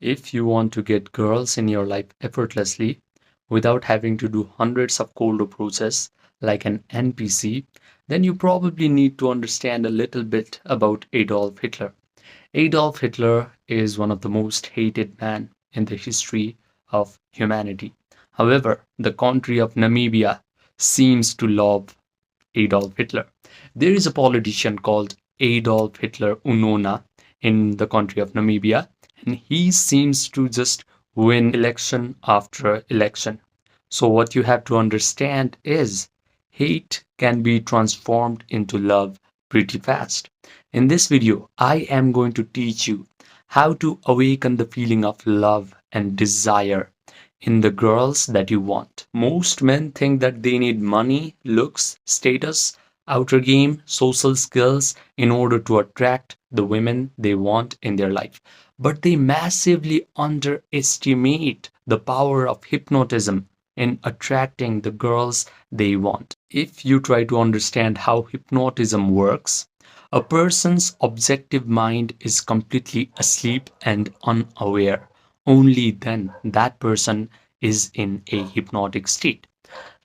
If you want to get girls in your life effortlessly without having to do hundreds of cold approaches like an NPC, then you probably need to understand a little bit about Adolf Hitler. Adolf Hitler is one of the most hated men in the history of humanity. However, the country of Namibia seems to love Adolf Hitler. There is a politician called Adolf Hitler Unona in the country of Namibia, and he seems to just win election after election. So, what you have to understand is hate can be transformed into love pretty fast. In this video, I am going to teach you how to awaken the feeling of love and desire in the girls that you want. Most men think that they need money, looks, status, outer game, social skills in order to attract the women they want in their life. But they massively underestimate the power of hypnotism in attracting the girls they want. If you try to understand how hypnotism works, a person's objective mind is completely asleep and unaware. Only then that person is in a hypnotic state.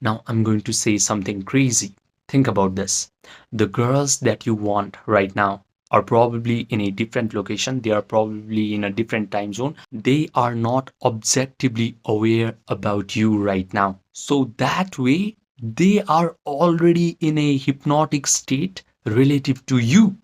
Now I'm going to say something crazy. Think about this. The girls that you want right now are probably in a different location. They are probably in a different time zone. They are not objectively aware about you right now. So that way, they are already in a hypnotic state relative to you.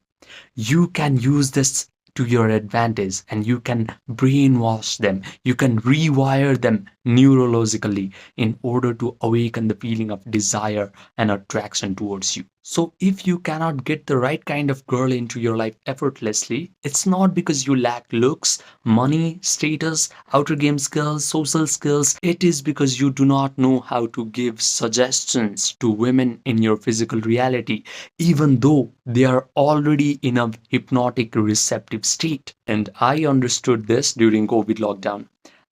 You can use this to your advantage and you can brainwash them. You can rewire them neurologically in order to awaken the feeling of desire and attraction towards you. So, if you cannot get the right kind of girl into your life effortlessly, it's not because you lack looks, money, status, outer game skills, social skills. It is because you do not know how to give suggestions to women in your physical reality, even though they are already in a hypnotic receptive state. And I understood this during COVID lockdown.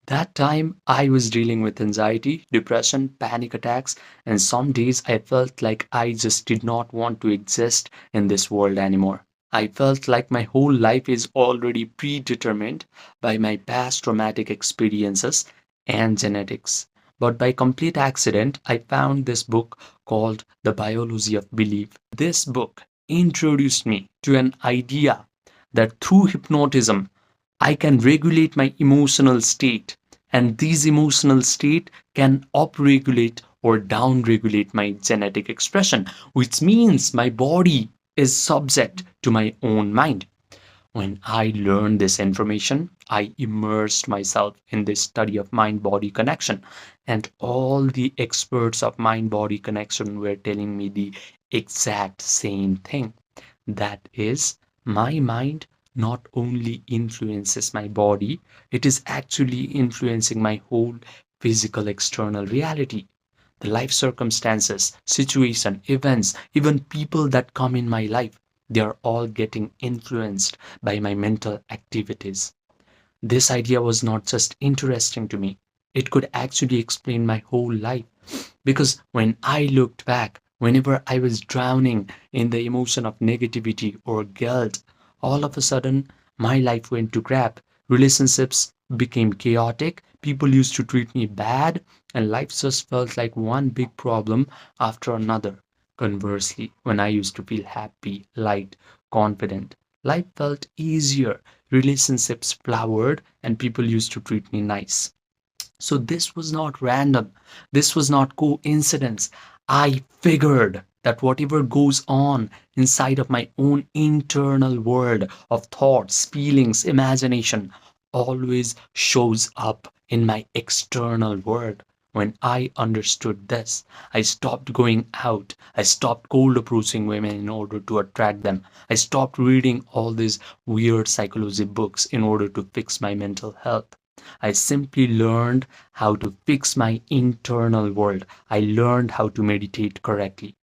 That time I was dealing with anxiety, depression, panic attacks, and some days I felt like I just did not want to exist in this world anymore. I felt like my whole life is already predetermined by my past traumatic experiences and genetics. But by complete accident, I found this book called The Biology of Belief. This book introduced me to an idea that through hypnotism, I can regulate my emotional state, and these emotional state can upregulate or downregulate my genetic expression, which means my body is subject to my own mind. When I learned this information, I immersed myself in this study of mind body connection, and all the experts of mind body connection were telling me the exact same thing. That is, my mind not only influences my body, it is actually influencing my whole physical external reality. The life circumstances, situation, events, even people that come in my life, they are all getting influenced by my mental activities. This idea was not just interesting to me, it could actually explain my whole life. Because when I looked back, whenever I was drowning in the emotion of negativity or guilt, all of a sudden my life went to crap. Relationships became chaotic, people used to treat me bad, and life just felt like one big problem after another. Conversely, when I used to feel happy, light, confident, life felt easier. Relationships flowered, and people used to treat me nice. So this was not random. This was not coincidence. I figured that whatever goes on inside of my own internal world of thoughts, feelings, imagination always shows up in my external world. When I understood this, I stopped going out. I stopped cold approaching women in order to attract them. I stopped reading all these weird psychology books in order to fix my mental health. I simply learned how to fix my internal world. I learned how to meditate correctly.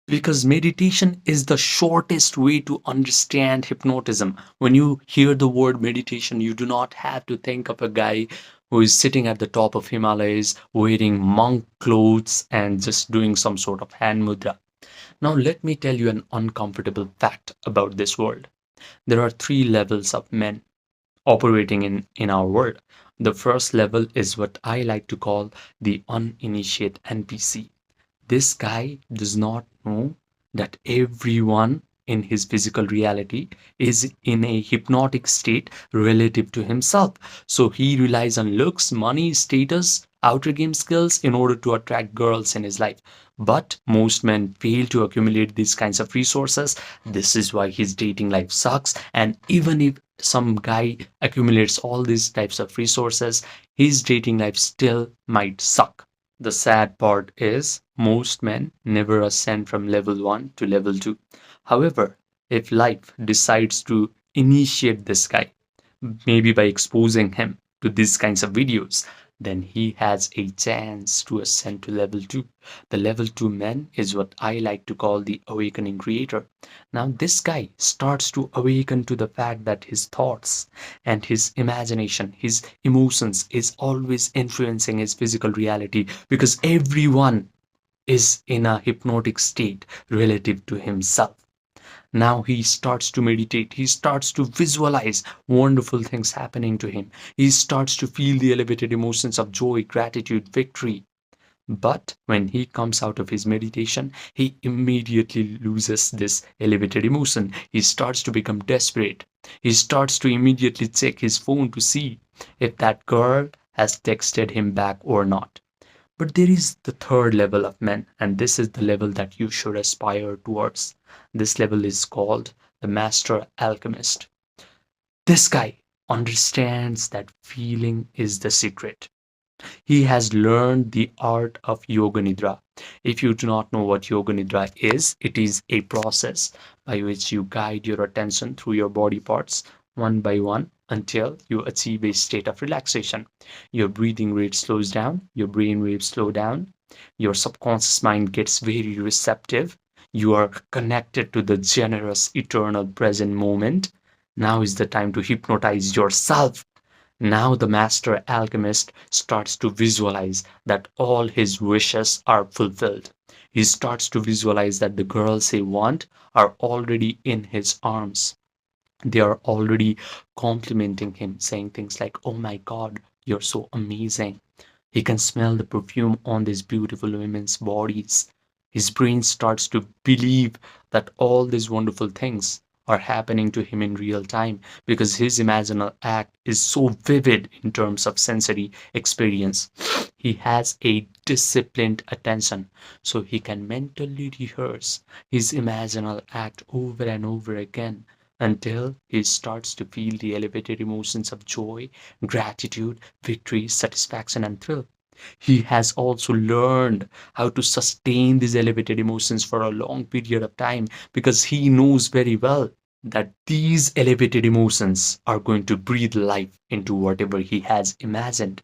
Because meditation is the shortest way to understand hypnotism. When you hear the word meditation, you do not have to think of a guy who is sitting at the top of Himalayas wearing monk clothes and just doing some sort of hand mudra. Now, let me tell you an uncomfortable fact about this world. There are three levels of men. operating in our world. The first level is what I like to call the uninitiated NPC. This guy does not know that everyone in his physical reality is in a hypnotic state relative to himself. So he relies on looks, money, status, outer game skills in order to attract girls in his life. But most men fail to accumulate these kinds of resources. This is why his dating life sucks. And even if some guy accumulates all these types of resources, his dating life still might suck. The sad part is most men never ascend from level 1 to level 2. However, if life decides to initiate this guy, maybe by exposing him to these kinds of videos, then he has a chance to ascend to level 2. The level 2 man is what I like to call the awakening creator. Now, this guy starts to awaken to the fact that his thoughts and his imagination, his emotions is always influencing his physical reality because everyone is in a hypnotic state relative to himself. Now he starts to meditate. He starts to visualize wonderful things happening to him. He starts to feel the elevated emotions of joy, gratitude, victory. But when he comes out of his meditation, he immediately loses this elevated emotion. He starts to become desperate. He starts to immediately check his phone to see if that girl has texted him back or not. But there is the third level of men, and this is the level that you should aspire towards. This level is called the Master Alchemist. This guy understands that feeling is the secret. He has learned the art of Yoga Nidra. If you do not know what Yoga Nidra is, it is a process by which you guide your attention through your body parts one by one until you achieve a state of relaxation. Your breathing rate slows down, your brain waves slow down, your subconscious mind gets very receptive. You are connected to the generous, eternal present moment. Now is the time to hypnotize yourself. Now the master alchemist starts to visualize that all his wishes are fulfilled. He starts to visualize that the girls he wants are already in his arms. They are already complimenting him, saying things like, "Oh my God, you're so amazing." He can smell the perfume on these beautiful women's bodies. His brain starts to believe that all these wonderful things are happening to him in real time because his imaginal act is so vivid in terms of sensory experience. He has a disciplined attention, so he can mentally rehearse his imaginal act over and over again until he starts to feel the elevated emotions of joy, gratitude, victory, satisfaction, and thrill. He has also learned how to sustain these elevated emotions for a long period of time because he knows very well that these elevated emotions are going to breathe life into whatever he has imagined.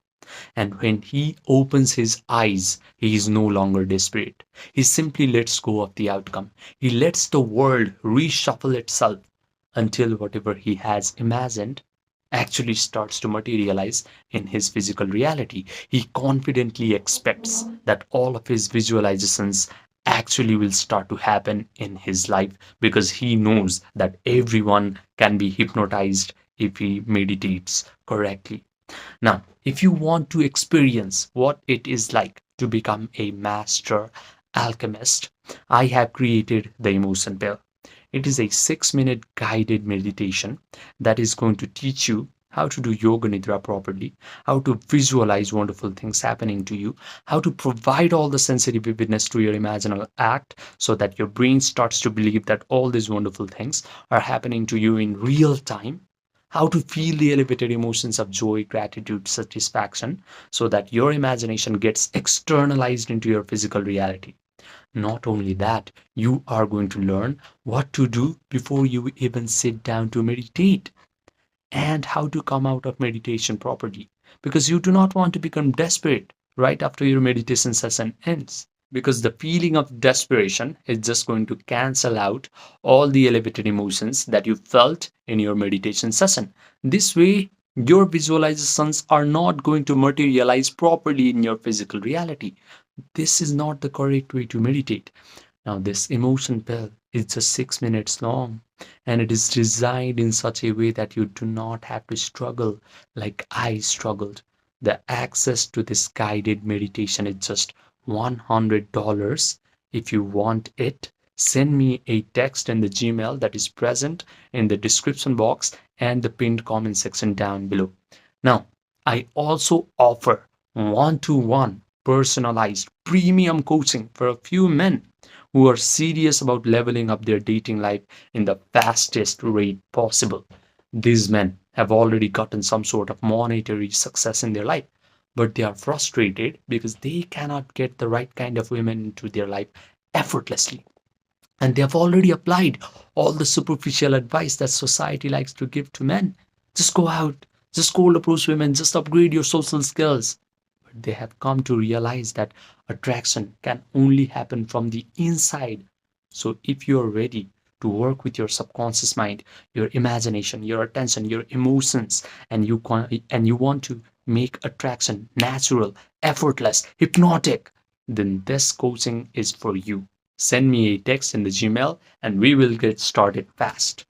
And when he opens his eyes, he is no longer desperate. He simply lets go of the outcome. He lets the world reshuffle itself until whatever he has imagined actually starts to materialize in his physical reality. He confidently expects that all of his visualizations actually will start to happen in his life because he knows that everyone can be hypnotized if he meditates correctly. Now, if you want to experience what it is like to become a master alchemist, I have created the emotion pill. It is a 6-minute guided meditation that is going to teach you how to do yoga nidra properly, how to visualize wonderful things happening to you, how to provide all the sensory vividness to your imaginal act so that your brain starts to believe that all these wonderful things are happening to you in real time, how to feel the elevated emotions of joy, gratitude, satisfaction, so that your imagination gets externalized into your physical reality. Not only that, you are going to learn what to do before you even sit down to meditate and how to come out of meditation properly. Because you do not want to become desperate right after your meditation session ends. Because the feeling of desperation is just going to cancel out all the elevated emotions that you felt in your meditation session. This way, your visualizations are not going to materialize properly in your physical reality. This is not the correct way to meditate. Now, this emotion pill It's just 6 minutes long, and it is designed in such a way that you do not have to struggle like I struggled. The access to this guided meditation is just $100. If you want it, send me a text in the Gmail that is present in the description box and the pinned comment section down below. Now, I also offer one-to-one personalized premium coaching for a few men who are serious about leveling up their dating life in the fastest rate possible. These men have already gotten some sort of monetary success in their life, but they are frustrated because they cannot get the right kind of women into their life effortlessly. And they have already applied all the superficial advice that society likes to give to men. Just go out, just cold approach women, just upgrade your social skills. But they have come to realize that attraction can only happen from the inside. So if you are ready to work with your subconscious mind, your imagination, your attention, your emotions, and you want to make attraction natural, effortless, hypnotic, then this coaching is for you. Send me a text in the Gmail and we will get started fast.